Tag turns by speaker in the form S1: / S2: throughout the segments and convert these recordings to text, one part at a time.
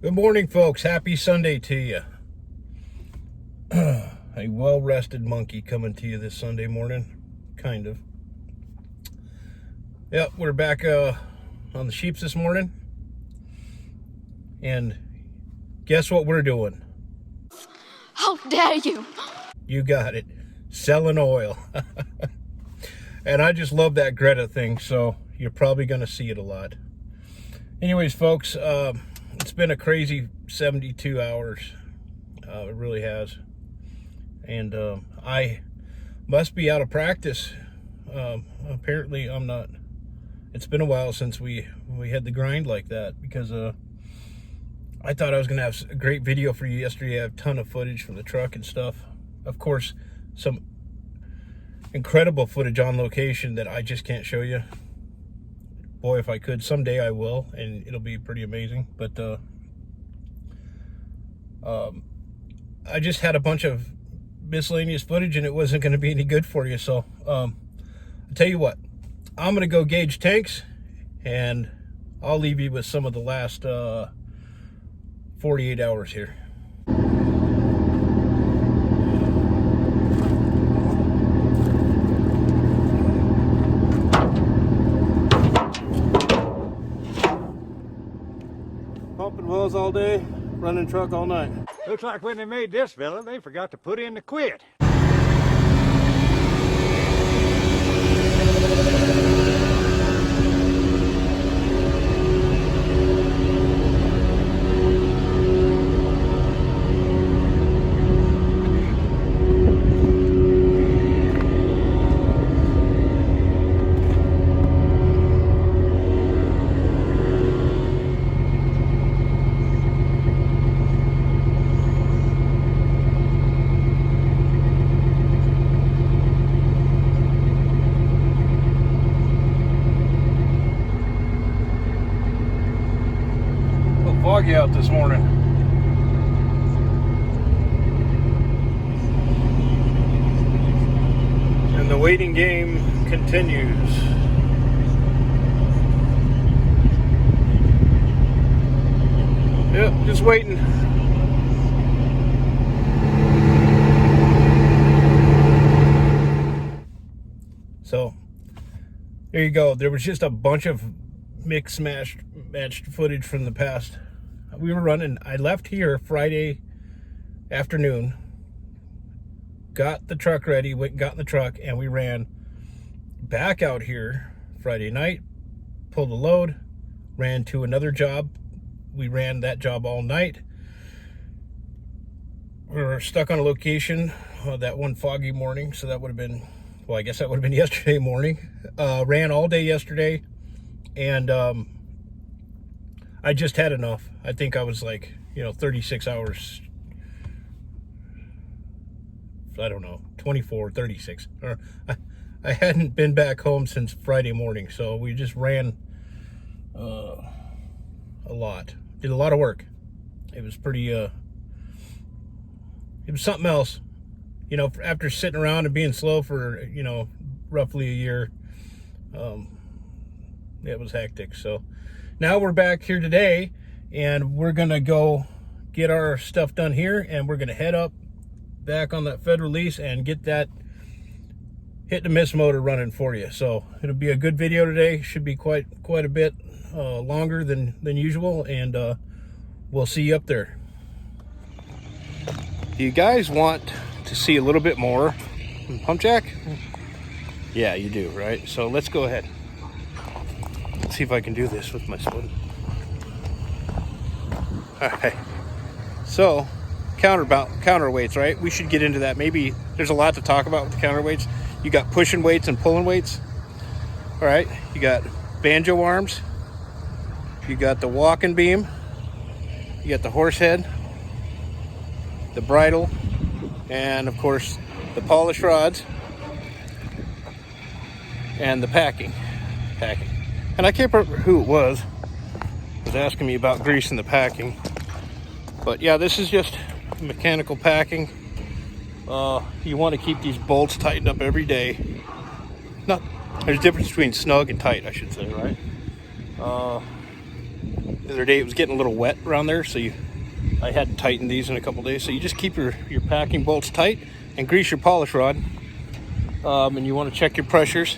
S1: Good morning, folks. Happy Sunday to you. A well-rested monkey coming to you this Sunday morning, kind of. Yep, we're back on the sheeps this morning. And guess what we're doing?
S2: How dare you!
S1: You got it. Selling oil. And I just love that Greta thing, so you're probably going to see it a lot. Anyways, folks, it's been a crazy 72 hours. It really has. And I must be out of practice. Apparently, I'm not. It's been a while since we had the grind like that, because I thought I was going to have a great video for you yesterday. I have a ton of footage from the truck and stuff. Of course, some incredible footage on location that I just can't show you. Boy, if I could, someday I will, and it'll be pretty amazing. But I just had a bunch of miscellaneous footage, and it wasn't going to be any good for you. So I'll tell you what, I'm going to go gauge tanks, and I'll leave you with some of the last 48 hours here. Pumping wells all day, running truck all night.
S3: Looks like when they made this fella, they forgot to put in the quit.
S1: Foggy out this morning. And the waiting game continues. Yep, just waiting. So, there you go. There was just a bunch of matched footage from the past. We were running. I left here Friday afternoon, got the truck ready, went and got in the truck, and we ran back out here Friday night, pulled a load, ran to another job. We ran that job all night. We were stuck on a location that one foggy morning, so that would have been, well, I guess that would have been yesterday morning. Ran all day yesterday, and I just had enough. I think I was like, 36 hours. I don't know, 24, 36. I hadn't been back home since Friday morning, so we just ran a lot. Did a lot of work. It was pretty, it was something else. After sitting around and being slow for, roughly a year, it was hectic. So now we're back here today, and we're going to go get our stuff done here, and we're going to head up back on that federal lease and get that hit and miss motor running for you. So it'll be a good video today. Should be quite a bit longer than usual, and we'll see you up there. Do you guys want to see a little bit more pump jack? Yeah, you do, right? So let's go ahead. Let's see if I can do this with my spoon. All right. So, counterweights, right? We should get into that. Maybe there's a lot to talk about with the counterweights. You got pushing weights and pulling weights. All right. You got banjo arms. You got the walking beam. You got the horse head, the bridle, and of course the polish rods and the packing. And I can't remember who it was asking me about greasing the packing. But yeah, this is just mechanical packing. You want to keep these bolts tightened up every day. There's a difference between snug and tight, I should say, right? the other day it was getting a little wet around there, so I hadn't tightened these in a couple days. So you just keep your packing bolts tight and grease your polish rod. And you want to check your pressures.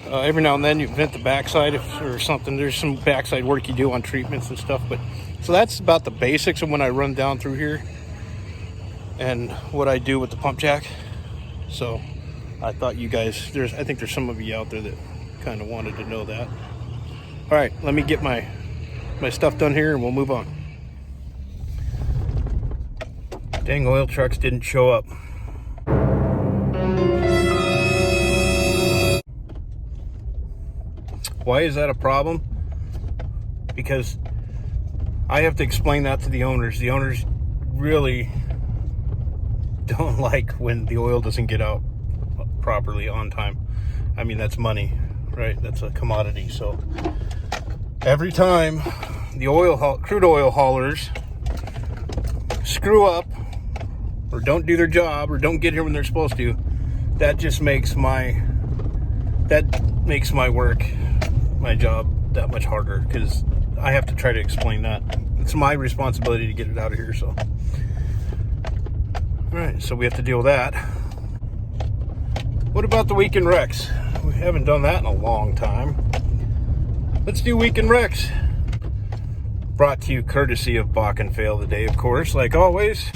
S1: Every now and then you vent the backside or something. There's some backside work you do on treatments and stuff. But so that's about the basics of when I run down through here and what I do with the pump jack. So I thought you guys, I think there's some of you out there that kind of wanted to know that. All right, let me get my stuff done here and we'll move on. Dang oil trucks didn't show up. Why is that a problem? Because I have to explain that to the owners. The owners really don't like when the oil doesn't get out properly on time. I mean, that's money, right? That's a commodity. So every time the crude oil haulers screw up or don't do their job or don't get here when they're supposed to, that just makes my work, my job, that much harder, because I have to try to explain that. It's my responsibility to get it out of here. So all right, so we have to deal with that. What about the weekend wrecks? We haven't done that in a long time. Let's do weekend wrecks. Brought to you courtesy of Bach and Fail today, of course, like always.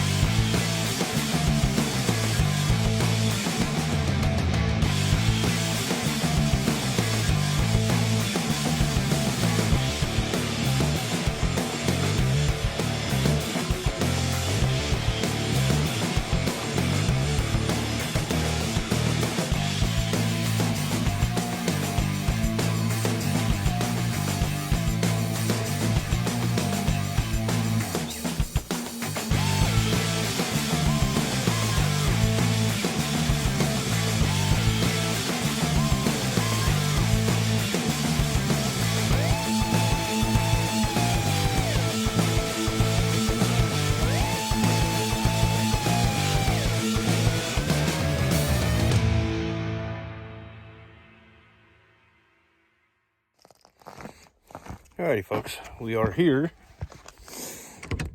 S1: Alrighty, folks, we are here.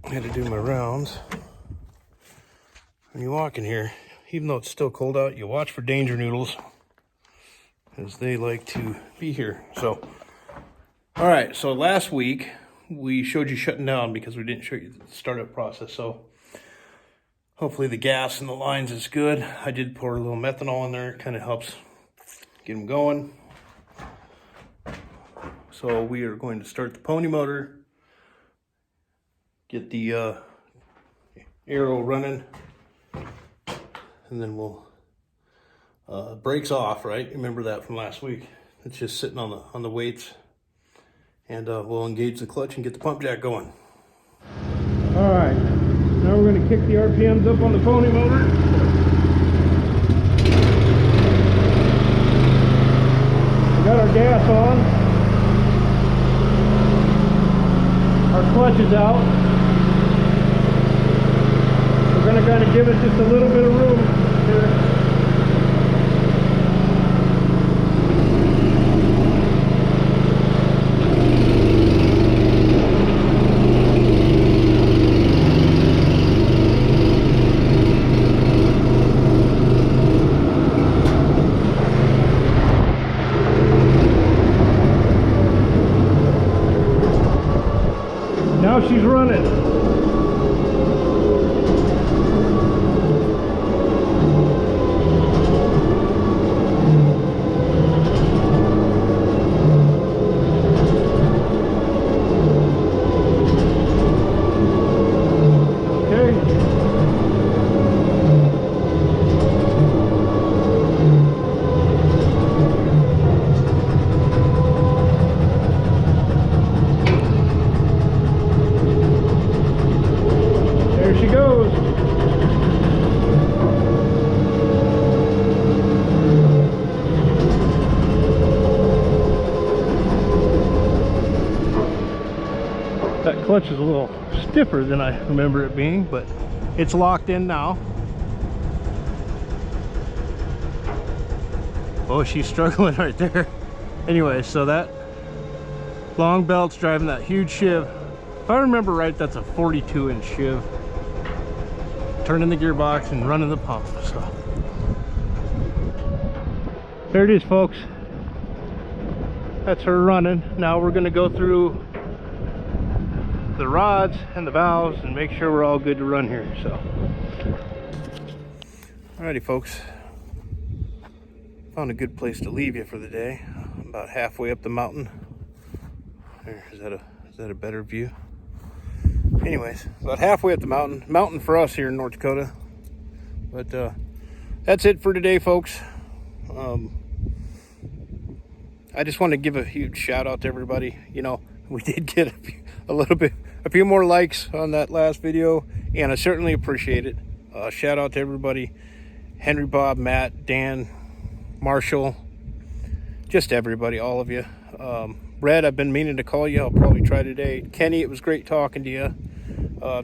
S1: I had to do my rounds. When you walk in here, even though it's still cold out, you watch for danger noodles, as they like to be here. So, all right, so last week we showed you shutting down because we didn't show you the startup process. So hopefully the gas in the lines is good. I did pour a little methanol in there. It kind of helps get them going. So we are going to start the pony motor, get the arrow running, and then we'll brakes off, right? Remember that from last week. It's just sitting on the weights, and we'll engage the clutch and get the pump jack going. All right, now we're going to kick the RPMs up on the pony motor. We got our gas on. Our clutch is out. We're going to kind of give it just a little bit of room here. Now she's running. That clutch is a little stiffer than I remember it being, but it's locked in now. Oh, she's struggling right there. Anyway, so Long belts driving that huge shiv. If I remember right, that's a 42-inch shiv. Turning the gearbox and running the pump. So there it is, folks. That's her running. Now we're going to go through the rods and the valves and make sure we're all good to run here. So alrighty, folks, found a good place to leave you for the day. About halfway up the mountain. There, is that a better view? Anyways, about halfway up the mountain for us here in North Dakota. But that's it for today, folks. I just want to give a huge shout out to everybody. You know, we did get a few more likes on that last video, and I certainly appreciate it. Shout out to everybody: Henry, Bob, Matt, Dan, Marshall, just everybody, all of you. Red, I've been meaning to call you. I'll probably try today. Kenny, it was great talking to you.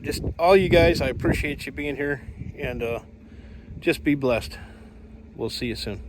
S1: Just all you guys, I appreciate you being here, and just be blessed. We'll see you soon.